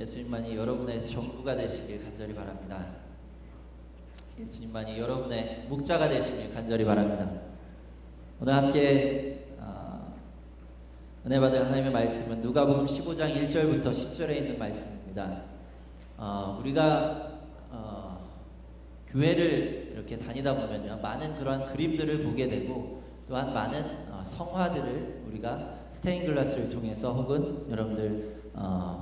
예수님만이 여러분의 전부가 되시길 간절히 바랍니다. 예수님만이 여러분의 목자가 되시길 간절히 바랍니다. 오늘 함께 은혜 받을 하나님의 말씀은 누가복음 15장 1절부터 10절에 있는 말씀입니다. 우리가 교회를 이렇게 다니다 보면요, 많은 그러한 그림들을 보게 되고 또한 많은 성화들을 우리가 스테인글라스를 통해서 혹은 여러분들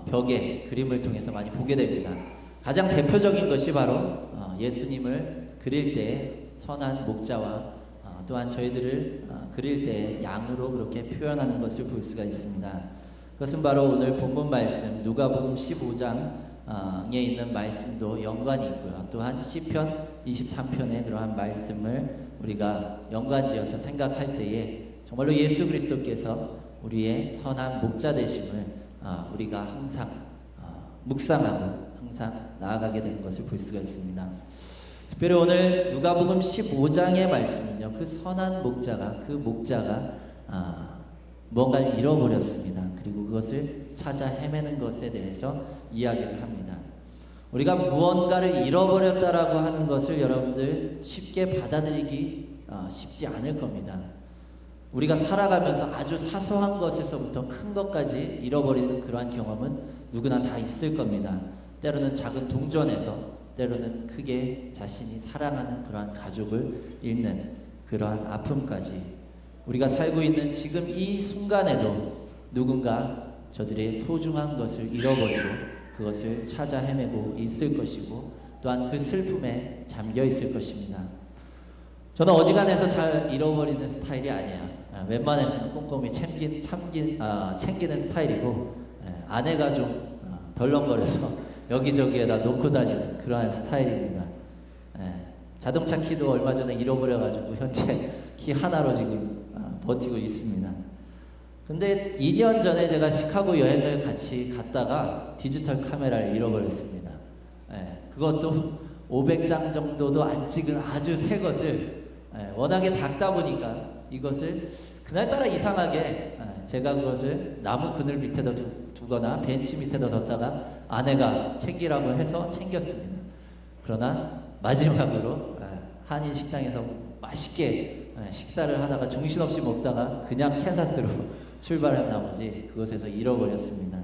벽에 그림을 통해서 많이 보게 됩니다. 가장 대표적인 것이 바로 예수님을 그릴 때 선한 목자와 또한 저희들을 그릴 때 양으로 그렇게 표현하는 것을 볼 수가 있습니다. 그것은 바로 오늘 본문 말씀 누가복음 15장에 있는 말씀도 연관이 있고요. 또한 시편 23편의 그러한 말씀을 우리가 연관지어서 생각할 때에 정말로 예수 그리스도께서 우리의 선한 목자 되심을 우리가 항상 묵상하고 항상 나아가게 되는 것을 볼 수가 있습니다. 특별히 오늘 누가복음 15장의 말씀은요, 그 선한 목자가 그 목자가 뭔가를 잃어버렸습니다. 그리고 그것을 찾아 헤매는 것에 대해서 이야기를 합니다. 우리가 무언가를 잃어버렸다라고 하는 것을 여러분들 쉽게 받아들이기 쉽지 않을 겁니다. 우리가 살아가면서 아주 사소한 것에서부터 큰 것까지 잃어버리는 그러한 경험은 누구나 다 있을 겁니다. 때로는 작은 동전에서 때로는 크게 자신이 사랑하는 그러한 가족을 잃는 그러한 아픔까지 우리가 살고 있는 지금 이 순간에도 누군가 저들의 소중한 것을 잃어버리고 그것을 찾아 헤매고 있을 것이고 또한 그 슬픔에 잠겨 있을 것입니다. 저는 어지간해서 잘 잃어버리는 스타일이 아니야. 웬만해서는 꼼꼼히 챙기는 스타일이고, 아내가 좀 덜렁거려서 여기저기에다 놓고 다니는 그러한 스타일입니다. 자동차 키도 얼마 전에 잃어버려가지고 현재 키 하나로 지금 버티고 있습니다. 근데 2년 전에 제가 시카고 여행을 같이 갔다가 디지털 카메라를 잃어버렸습니다. 그것도 500장 정도도 안 찍은 아주 새 것을 워낙에 작다 보니까 이것을 그날따라 이상하게 제가 그것을 나무 그늘 밑에다 두거나 벤치 밑에다 뒀다가 아내가 챙기라고 해서 챙겼습니다. 그러나 마지막으로 한인 식당에서 맛있게 식사를 하다가 정신없이 먹다가 그냥 캔사스로 출발한 나머지 그것에서 잃어버렸습니다.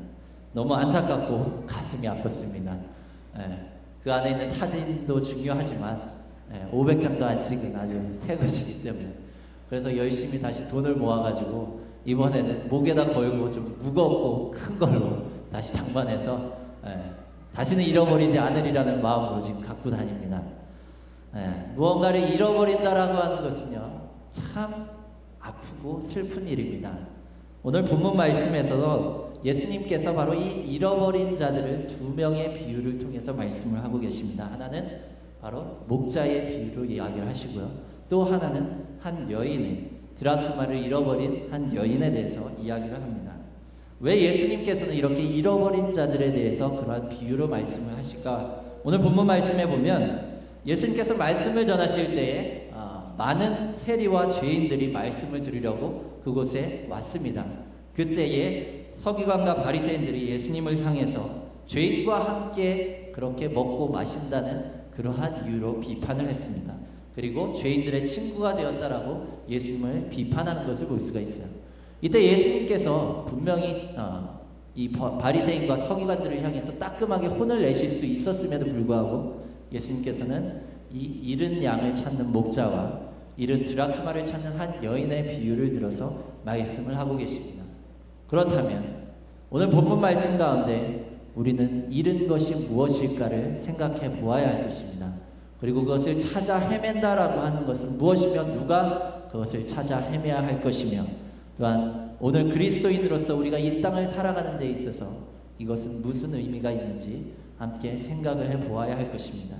너무 안타깝고 가슴이 아팠습니다. 그 안에 있는 사진도 중요하지만 500장도 안 찍은 아주 새 것이기 때문에 그래서 열심히 다시 돈을 모아가지고 이번에는 목에다 걸고 좀 무겁고 큰 걸로 다시 장만해서 다시는 잃어버리지 않으리라는 마음으로 지금 갖고 다닙니다. 무언가를 잃어버린다라고 하는 것은요, 참 아프고 슬픈 일입니다. 오늘 본문 말씀에서도 예수님께서 바로 이 잃어버린 자들을 두 명의 비유를 통해서 말씀을 하고 계십니다. 하나는 바로 목자의 비유로 이야기를 하시고요. 또 하나는 한 여인의 드라크마를 잃어버린 한 여인에 대해서 이야기를 합니다. 왜 예수님께서는 이렇게 잃어버린 자들에 대해서 그러한 비유로 말씀을 하실까? 오늘 본문 말씀에 보면 예수님께서 말씀을 전하실 때에 많은 세리와 죄인들이 말씀을 들으려고 그곳에 왔습니다. 그때에 서기관과 바리새인들이 예수님을 향해서 죄인과 함께 그렇게 먹고 마신다는 그러한 이유로 비판을 했습니다. 그리고 죄인들의 친구가 되었다라고 예수님을 비판하는 것을 볼 수가 있어요. 이때 예수님께서 분명히 이 바리새인과 서기관들을 향해서 따끔하게 혼을 내실 수 있었음에도 불구하고 예수님께서는 이 잃은 양을 찾는 목자와 잃은 드라크마를 찾는 한 여인의 비유를 들어서 말씀을 하고 계십니다. 그렇다면 오늘 본문 말씀 가운데 우리는 잃은 것이 무엇일까를 생각해 보아야 할 것입니다. 그리고 그것을 찾아 헤맨다라고 하는 것은 무엇이며 누가 그것을 찾아 헤매야 할 것이며 또한 오늘 그리스도인으로서 우리가 이 땅을 살아가는 데 있어서 이것은 무슨 의미가 있는지 함께 생각을 해 보아야 할 것입니다.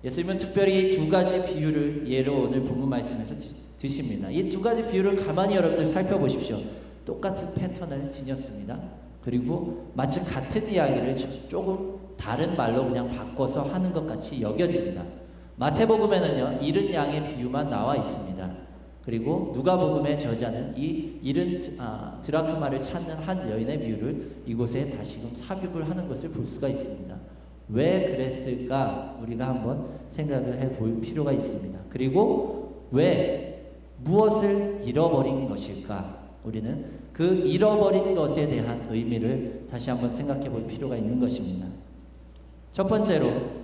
예수님은 특별히 두 가지 비유를 예로 오늘 본문 말씀에서 드십니다. 이 두 가지 비유를 가만히 여러분들 살펴보십시오. 똑같은 패턴을 지녔습니다. 그리고 마치 같은 이야기를 조금 다른 말로 그냥 바꿔서 하는 것 같이 여겨집니다. 마태복음에는요, 잃은 양의 비유만 나와 있습니다. 그리고 누가복음의 저자는 이 잃은 드라크마를 찾는 한 여인의 비유를 이곳에 다시금 삽입을 하는 것을 볼 수가 있습니다. 왜 그랬을까 우리가 한번 생각을 해볼 필요가 있습니다. 그리고 왜 무엇을 잃어버린 것일까 우리는 그 잃어버린 것에 대한 의미를 다시 한번 생각해 볼 필요가 있는 것입니다. 첫 번째로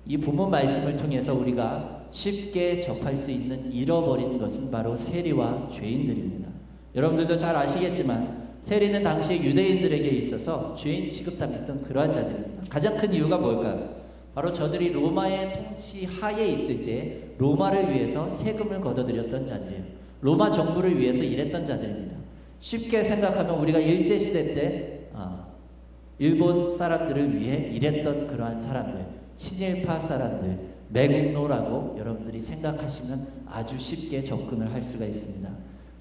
이 본문 말씀을 통해서 우리가 쉽게 접할 수 있는 잃어버린 것은 바로 세리와 죄인들입니다. 여러분들도 잘 아시겠지만 세리는 당시 유대인들에게 있어서 죄인 취급당했던 그러한 자들입니다. 가장 큰 이유가 뭘까요? 바로 저들이 로마의 통치 하에 있을 때 로마를 위해서 세금을 걷어들였던 자들이에요. 로마 정부를 위해서 일했던 자들입니다. 쉽게 생각하면 우리가 일제시대 때 일본 사람들을 위해 일했던 그러한 사람들, 친일파 사람들, 매국노라고 여러분들이 생각하시면 아주 쉽게 접근을 할 수가 있습니다.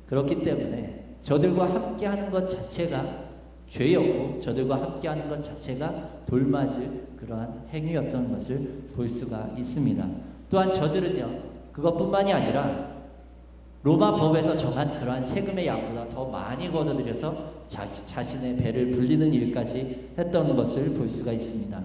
그렇기 때문에 저들과 함께하는 것 자체가 죄였고 저들과 함께하는 것 자체가 돌맞을 그러한 행위였던 것을 볼 수가 있습니다. 또한 저들은요, 그것뿐만이 아니라 로마 법에서 정한 그러한 세금의 양보다 더 많이 걷어들여서 자신의 배를 불리는 일까지 했던 것을 볼 수가 있습니다.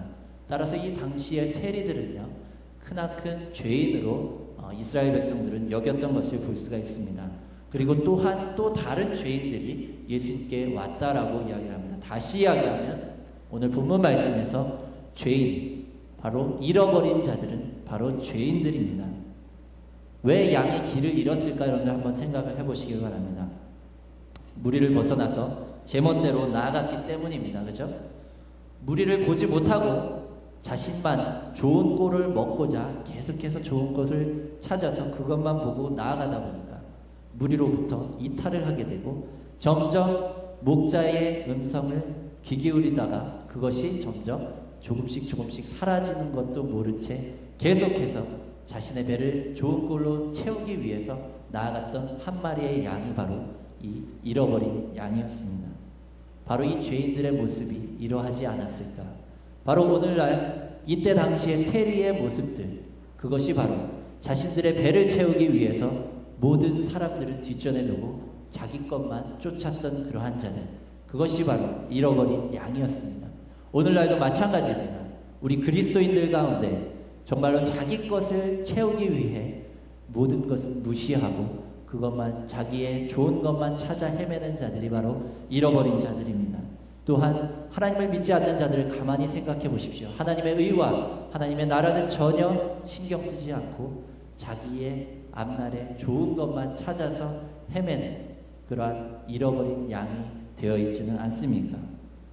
따라서 이 당시의 세리들은요, 크나큰 죄인으로 이스라엘 백성들은 여겼던 것을 볼 수가 있습니다. 그리고 또한 또 다른 죄인들이 예수님께 왔다라고 이야기를 합니다. 다시 이야기하면 오늘 본문 말씀에서 죄인, 바로 잃어버린 자들은 바로 죄인들입니다. 왜 양이 길을 잃었을까 여러분들 한번 생각을 해보시기 바랍니다. 무리를 벗어나서 제멋대로 나아갔기 때문입니다. 그죠? 무리를 보지 못하고 자신만 좋은 꼴을 먹고자 계속해서 좋은 것을 찾아서 그것만 보고 나아가다 보니까 무리로부터 이탈을 하게 되고 점점 목자의 음성을 귀 기울이다가 그것이 점점 조금씩 사라지는 것도 모른 채 계속해서 자신의 배를 좋은 꼴로 채우기 위해서 나아갔던 한 마리의 양이 바로 이 잃어버린 양이었습니다. 바로 이 죄인들의 모습이 이러하지 않았을까? 바로 오늘날 이때 당시의 세리의 모습들, 그것이 바로 자신들의 배를 채우기 위해서 모든 사람들을 뒷전에 두고 자기 것만 쫓았던 그러한 자들, 그것이 바로 잃어버린 양이었습니다. 오늘날도 마찬가지입니다. 우리 그리스도인들 가운데 정말로 자기 것을 채우기 위해 모든 것을 무시하고 그것만 자기의 좋은 것만 찾아 헤매는 자들이 바로 잃어버린 자들입니다. 또한 하나님을 믿지 않는 자들을 가만히 생각해 보십시오. 하나님의 의와 하나님의 나라는 전혀 신경 쓰지 않고 자기의 앞날에 좋은 것만 찾아서 헤매는 그러한 잃어버린 양이 되어 있지는 않습니까?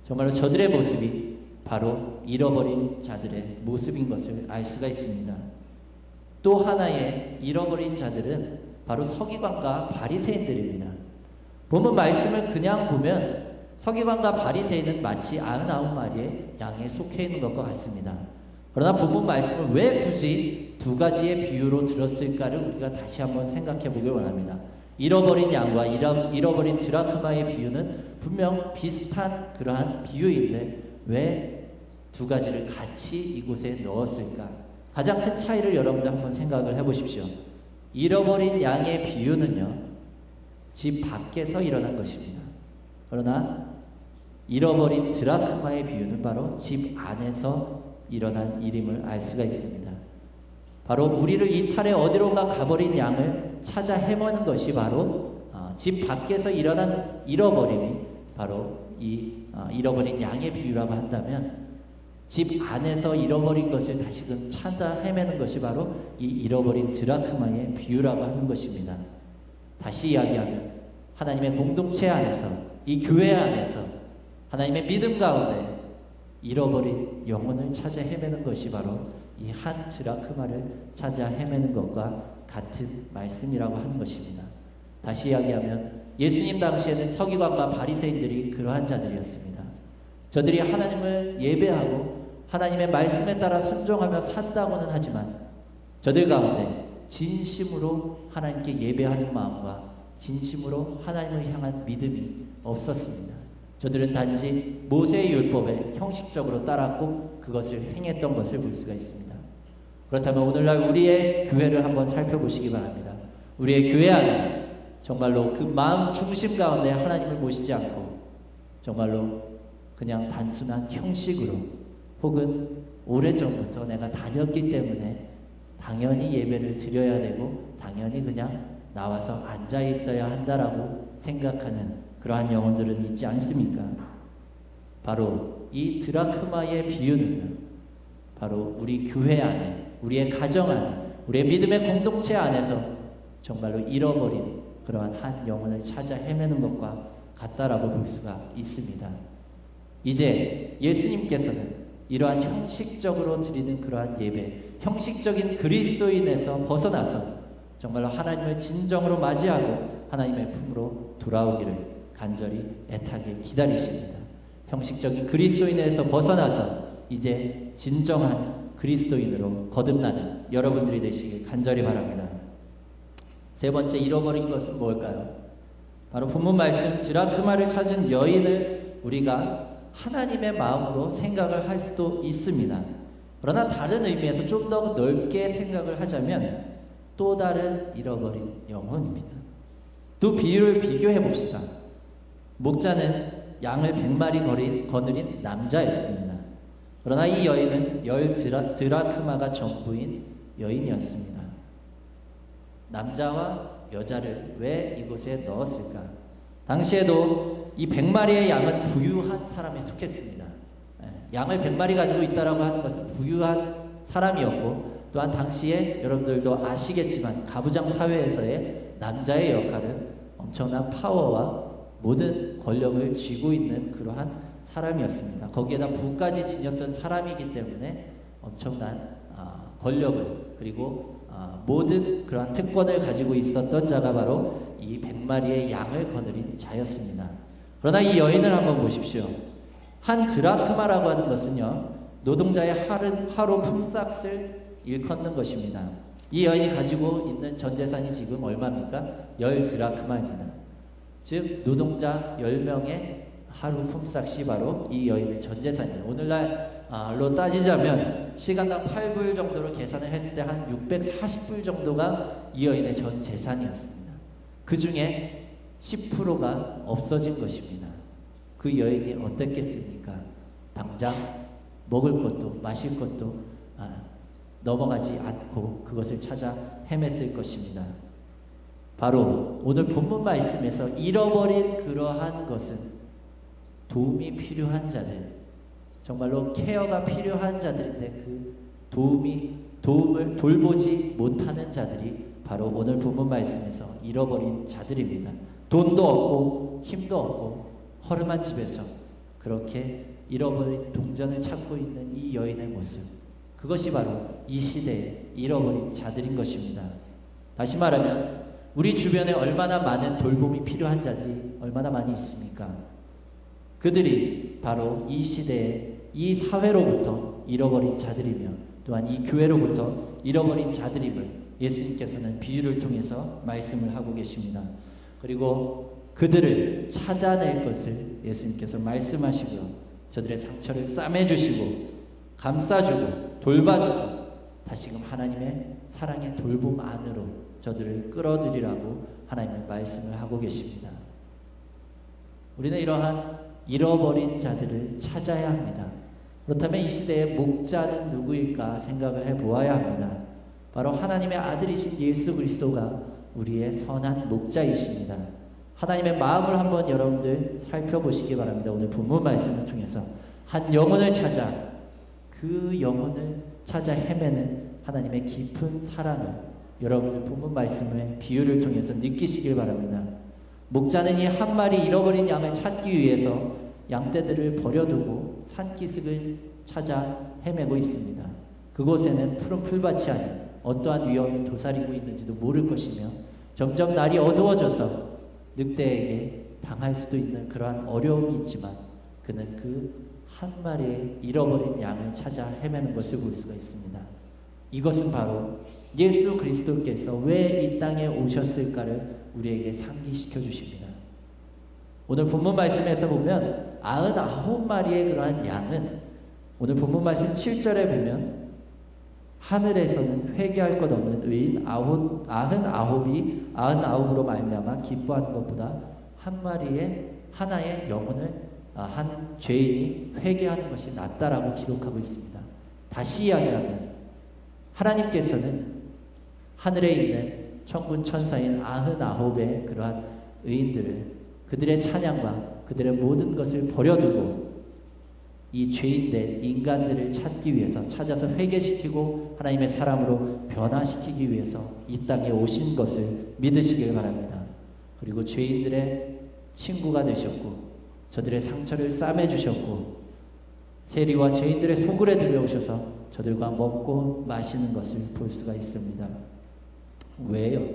정말로 저들의 모습이 바로 잃어버린 자들의 모습인 것을 알 수가 있습니다. 또 하나의 잃어버린 자들은 바로 서기관과 바리새인들입니다. 본문 말씀을 그냥 보면 서기관과 바리새인은 마치 99마리의 양에 속해 있는 것과 같습니다. 그러나 본문 말씀을 왜 굳이 두 가지의 비유로 들었을까를 우리가 다시 한번 생각해 보길 원합니다. 잃어버린 양과 잃어버린 드라크마의 비유는 분명 비슷한 그러한 비유인데 왜 두 가지를 같이 이곳에 넣었을까? 가장 큰 차이를 여러분들 한번 생각을 해보십시오. 잃어버린 양의 비유는요, 집 밖에서 일어난 것입니다. 그러나 잃어버린 드라크마의 비유는 바로 집 안에서 일어난 일임을 알 수가 있습니다. 바로 우리를 이탈해 어디론가 가버린 양을 찾아 헤매는 것이 바로 집 밖에서 일어난 잃어버림이 바로 이 잃어버린 양의 비유라고 한다면 집 안에서 잃어버린 것을 다시금 찾아 헤매는 것이 바로 이 잃어버린 드라크마의 비유라고 하는 것입니다. 다시 이야기하면 하나님의 공동체 안에서, 이 교회 안에서 하나님의 믿음 가운데 잃어버린 영혼을 찾아 헤매는 것이 바로 이 한 드라크마를 찾아 헤매는 것과 같은 말씀이라고 하는 것입니다. 다시 이야기하면 예수님 당시에는 서기관과 바리새인들이 그러한 자들이었습니다. 저들이 하나님을 예배하고 하나님의 말씀에 따라 순종하며 산다고는 하지만 저들 가운데 진심으로 하나님께 예배하는 마음과 진심으로 하나님을 향한 믿음이 없었습니다. 저들은 단지 모세의 율법에 형식적으로 따랐고 그것을 행했던 것을 볼 수가 있습니다. 그렇다면 오늘날 우리의 교회를 한번 살펴보시기 바랍니다. 우리의 교회 안에 정말로 그 마음 중심 가운데 하나님을 모시지 않고 정말로 그냥 단순한 형식으로 혹은 오래전부터 내가 다녔기 때문에 당연히 예배를 드려야 되고 당연히 그냥 나와서 앉아 있어야 한다라고 생각하는 그러한 영혼들은 있지 않습니까? 바로 이 드라크마의 비유는요, 바로 우리 교회 안에, 우리의 가정 안에, 우리의 믿음의 공동체 안에서 정말로 잃어버린 그러한 한 영혼을 찾아 헤매는 것과 같다라고 볼 수가 있습니다. 이제 예수님께서는 이러한 형식적으로 드리는 그러한 예배, 형식적인 그리스도인에서 벗어나서 정말로 하나님을 진정으로 맞이하고 하나님의 품으로 돌아오기를 간절히 애타게 기다리십니다. 형식적인 그리스도인에서 벗어나서 이제 진정한 그리스도인으로 거듭나는 여러분들이 되시길 간절히 바랍니다. 세 번째, 잃어버린 것은 뭘까요? 바로 본문 말씀 드라크마를 찾은 여인을 우리가 하나님의 마음으로 생각을 할 수도 있습니다. 그러나 다른 의미에서 좀 더 넓게 생각을 하자면 또 다른 잃어버린 영혼입니다. 두 비유를 비교해 봅시다. 목자는 양을 100마리 거느린 남자였습니다. 그러나 이 여인은 10드라크마가 전부인 여인이었습니다. 남자와 여자를 왜 이곳에 넣었을까? 당시에도 이 100마리의 양은 부유한 사람에 속했습니다. 양을 100마리 가지고 있다라고 하는 것은 부유한 사람이었고, 또한 당시에 여러분들도 아시겠지만 가부장 사회에서의 남자의 역할은 엄청난 파워와 모든 권력을 쥐고 있는 그러한 사람이었습니다. 거기에다 부까지 지녔던 사람이기 때문에 엄청난 권력을 그리고 모든 그러한 특권을 가지고 있었던 자가 바로 이 100마리의 양을 거느린 자였습니다. 그러나 이 여인을 한번 보십시오. 한 드라크마라고 하는 것은요, 노동자의 하루 품삯을 일컫는 것입니다. 이 여인이 가지고 있는 전 재산이 지금 얼마입니까? 10드라크마입니다. 즉 노동자 10명의 하루 품삯이 바로 이 여인의 전 재산이에요. 오늘날로 따지자면 시간당 8불 정도로 계산을 했을 때 한 640불 정도가 이 여인의 전 재산이었습니다. 그 중에 10%가 없어진 것입니다. 그 여인이 어땠겠습니까? 당장 먹을 것도 마실 것도 넘어가지 않고 그것을 찾아 헤맸을 것입니다. 바로 오늘 본문 말씀에서 잃어버린 그러한 것은 도움이 필요한 자들, 정말로 케어가 필요한 자들인데 그 도움을 돌보지 못하는 자들이 바로 오늘 본문 말씀에서 잃어버린 자들입니다. 돈도 없고 힘도 없고 허름한 집에서 그렇게 잃어버린 동전을 찾고 있는 이 여인의 모습, 그것이 바로 이 시대에 잃어버린 자들인 것입니다. 다시 말하면 우리 주변에 얼마나 많은 돌봄이 필요한 자들이 얼마나 많이 있습니까? 그들이 바로 이 시대에 이 사회로부터 잃어버린 자들이며 또한 이 교회로부터 잃어버린 자들임을 예수님께서는 비유를 통해서 말씀을 하고 계십니다. 그리고 그들을 찾아낼 것을 예수님께서 말씀하시고요, 저들의 상처를 싸매주시고 감싸주고 돌봐줘서 다시금 하나님의 사랑의 돌봄 안으로 저들을 끌어들이라고 하나님의 말씀을 하고 계십니다. 우리는 이러한 잃어버린 자들을 찾아야 합니다. 그렇다면 이 시대의 목자는 누구일까 생각을 해보아야 합니다. 바로 하나님의 아들이신 예수 그리스도가 우리의 선한 목자이십니다. 하나님의 마음을 한번 여러분들 살펴보시기 바랍니다. 오늘 본문 말씀을 통해서 한 영혼을 찾아 그 영혼을 찾아 헤매는 하나님의 깊은 사랑을 여러분들 본문 말씀의 비유를 통해서 느끼시길 바랍니다. 목자는 이 한 마리 잃어버린 양을 찾기 위해서 양떼들을 버려두고 산기슭을 찾아 헤매고 있습니다. 그곳에는 푸른 풀밭이 아닌 어떠한 위험이 도사리고 있는지도 모를 것이며 점점 날이 어두워져서 늑대에게 당할 수도 있는 그러한 어려움이 있지만 그는 그 한 마리의 잃어버린 양을 찾아 헤매는 것을 볼 수가 있습니다. 이것은 바로 예수 그리스도께서 왜 이 땅에 오셨을까를 우리에게 상기시켜 주십니다. 오늘 본문 말씀에서 보면 99마리의 그러한 양은 오늘 본문 말씀 7절에 보면 하늘에서는 회개할 것 없는 의인 99으로 말미암아 기뻐하는 것보다 하나의 영혼을 한 죄인이 회개하는 것이 낫다라고 기록하고 있습니다. 다시 이야기하면 하나님께서는 하늘에 있는 천군 천사인 99의 그러한 의인들을 그들의 찬양과 그들의 모든 것을 버려두고 이 죄인된 인간들을 찾기 위해서 찾아서 회개시키고 하나님의 사람으로 변화시키기 위해서 이 땅에 오신 것을 믿으시길 바랍니다. 그리고 죄인들의 친구가 되셨고 저들의 상처를 싸매주셨고 세리와 죄인들의 소굴에 들려오셔서 저들과 먹고 마시는 것을 볼 수가 있습니다. 왜요?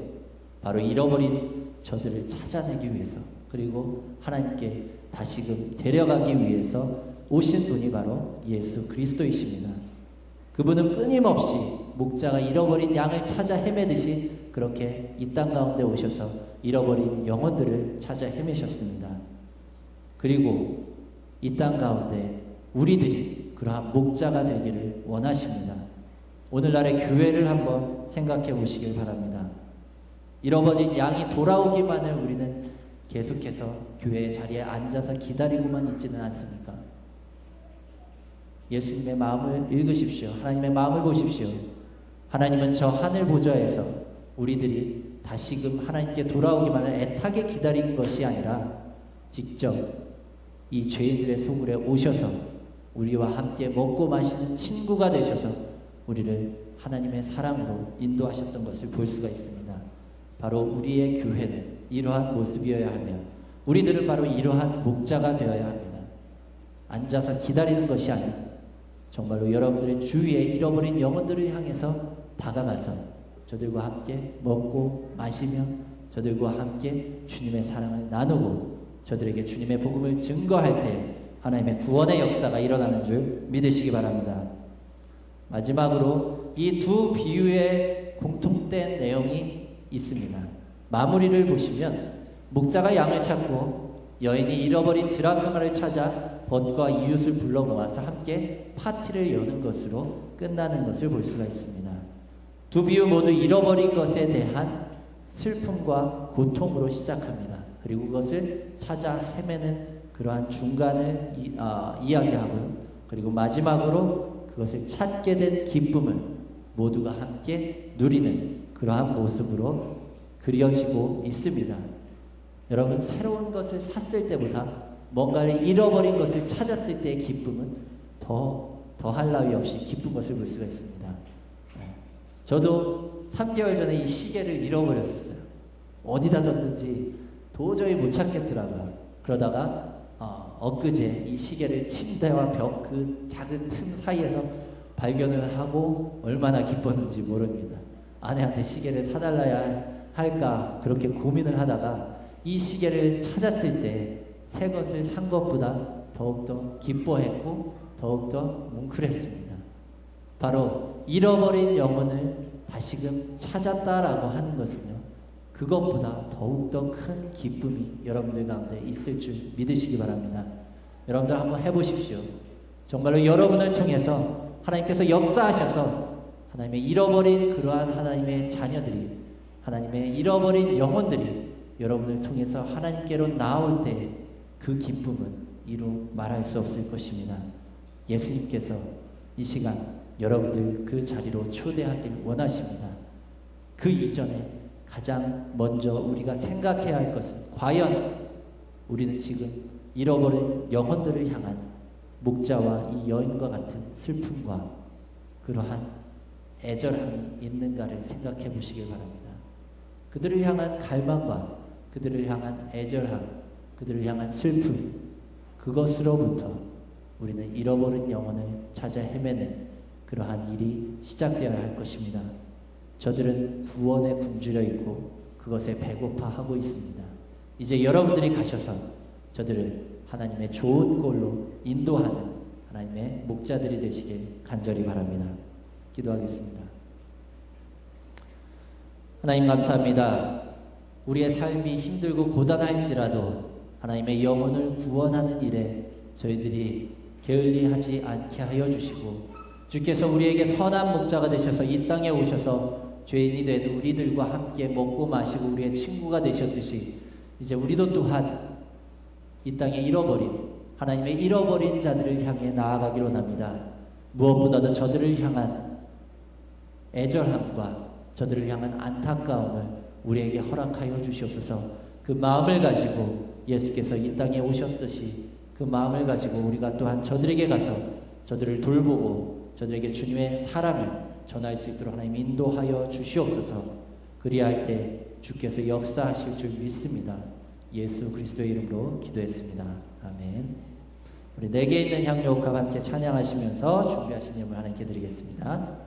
바로 잃어버린 저들을 찾아내기 위해서 그리고 하나님께 다시금 데려가기 위해서 오신 분이 바로 예수 그리스도이십니다. 그분은 끊임없이 목자가 잃어버린 양을 찾아 헤매듯이 그렇게 이 땅 가운데 오셔서 잃어버린 영혼들을 찾아 헤매셨습니다. 그리고 이 땅 가운데 우리들이 그러한 목자가 되기를 원하십니다. 오늘날의 교회를 한번 생각해 보시길 바랍니다. 잃어버린 양이 돌아오기만을 우리는 계속해서 교회의 자리에 앉아서 기다리고만 있지는 않습니까? 예수님의 마음을 읽으십시오. 하나님의 마음을 보십시오. 하나님은 저 하늘 보좌에서 우리들이 다시금 하나님께 돌아오기만을 애타게 기다린 것이 아니라 직접 이 죄인들의 소굴에 오셔서 우리와 함께 먹고 마시는 친구가 되셔서 우리를 하나님의 사랑으로 인도하셨던 것을 볼 수가 있습니다. 바로 우리의 교회는 이러한 모습이어야 하며 우리들은 바로 이러한 목자가 되어야 합니다. 앉아서 기다리는 것이 아닌 정말로 여러분들의 주위에 잃어버린 영혼들을 향해서 다가가서 저들과 함께 먹고 마시며 저들과 함께 주님의 사랑을 나누고 저들에게 주님의 복음을 증거할 때 하나님의 구원의 역사가 일어나는 줄 믿으시기 바랍니다. 마지막으로 이 두 비유의 공통된 내용이 있습니다. 마무리를 보시면 목자가 양을 찾고 여인이 잃어버린 드라크마를 찾아 벗과 이웃을 불러 모아서 함께 파티를 여는 것으로 끝나는 것을 볼 수가 있습니다. 두 비유 모두 잃어버린 것에 대한 슬픔과 고통으로 시작합니다. 그리고 그것을 찾아 헤매는 그러한 중간을 이야기하고요. 그리고 마지막으로 그것을 찾게 된 기쁨을 모두가 함께 누리는 그러한 모습으로 그려지고 있습니다. 여러분, 새로운 것을 샀을 때보다 뭔가를 잃어버린 것을 찾았을 때의 기쁨은 더할 나위 없이 기쁜 것을 볼 수가 있습니다. 저도 3개월 전에 이 시계를 잃어버렸었어요. 어디다 뒀는지 도저히 못 찾겠더라고요. 그러다가 엊그제 이 시계를 침대와 벽 그 작은 틈 사이에서 발견을 하고 얼마나 기뻤는지 모릅니다. 아내한테 시계를 사달라야 할까 그렇게 고민을 하다가 이 시계를 찾았을 때 새 것을 산 것보다 더욱더 기뻐했고 더욱더 뭉클했습니다. 바로 잃어버린 영혼을 다시금 찾았다라고 하는 것은요, 그것보다 더욱더 큰 기쁨이 여러분들 가운데 있을 줄 믿으시기 바랍니다. 여러분들 한번 해보십시오. 정말로 여러분을 통해서 하나님께서 역사하셔서 하나님의 잃어버린 그러한 하나님의 자녀들이, 하나님의 잃어버린 영혼들이 여러분을 통해서 하나님께로 나올 때 그 기쁨은 이루 말할 수 없을 것입니다. 예수님께서 이 시간 여러분들 그 자리로 초대하길 원하십니다. 그 이전에 가장 먼저 우리가 생각해야 할 것은 과연 우리는 지금 잃어버린 영혼들을 향한 목자와 이 여인과 같은 슬픔과 그러한 애절함이 있는가를 생각해 보시길 바랍니다. 그들을 향한 갈망과 그들을 향한 애절함, 그들을 향한 슬픔, 그것으로부터 우리는 잃어버린 영혼을 찾아 헤매는 그러한 일이 시작되어야 할 것입니다. 저들은 구원에 굶주려 있고 그것에 배고파하고 있습니다. 이제 여러분들이 가셔서 저들을 하나님의 좋은 꼴로 인도하는 하나님의 목자들이 되시길 간절히 바랍니다. 기도하겠습니다. 하나님 감사합니다. 우리의 삶이 힘들고 고단할지라도 하나님의 영혼을 구원하는 일에 저희들이 게을리하지 않게 하여 주시고 주께서 우리에게 선한 목자가 되셔서 이 땅에 오셔서 죄인이 된 우리들과 함께 먹고 마시고 우리의 친구가 되셨듯이 이제 우리도 또한 이 땅에 잃어버린 하나님의 잃어버린 자들을 향해 나아가기로 합니다. 무엇보다도 저들을 향한 애절함과 저들을 향한 안타까움을 우리에게 허락하여 주시옵소서. 그 마음을 가지고 예수께서 이 땅에 오셨듯이 그 마음을 가지고 우리가 또한 저들에게 가서 저들을 돌보고 저들에게 주님의 사랑을 전할 수 있도록 하나님 인도하여 주시옵소서. 그리할 때 주께서 역사하실 줄 믿습니다. 예수 그리스도의 이름으로 기도했습니다. 아멘. 우리 내게 있는 향유옥합 함께 찬양하시면서 준비하신 예물 하나님께 드리겠습니다.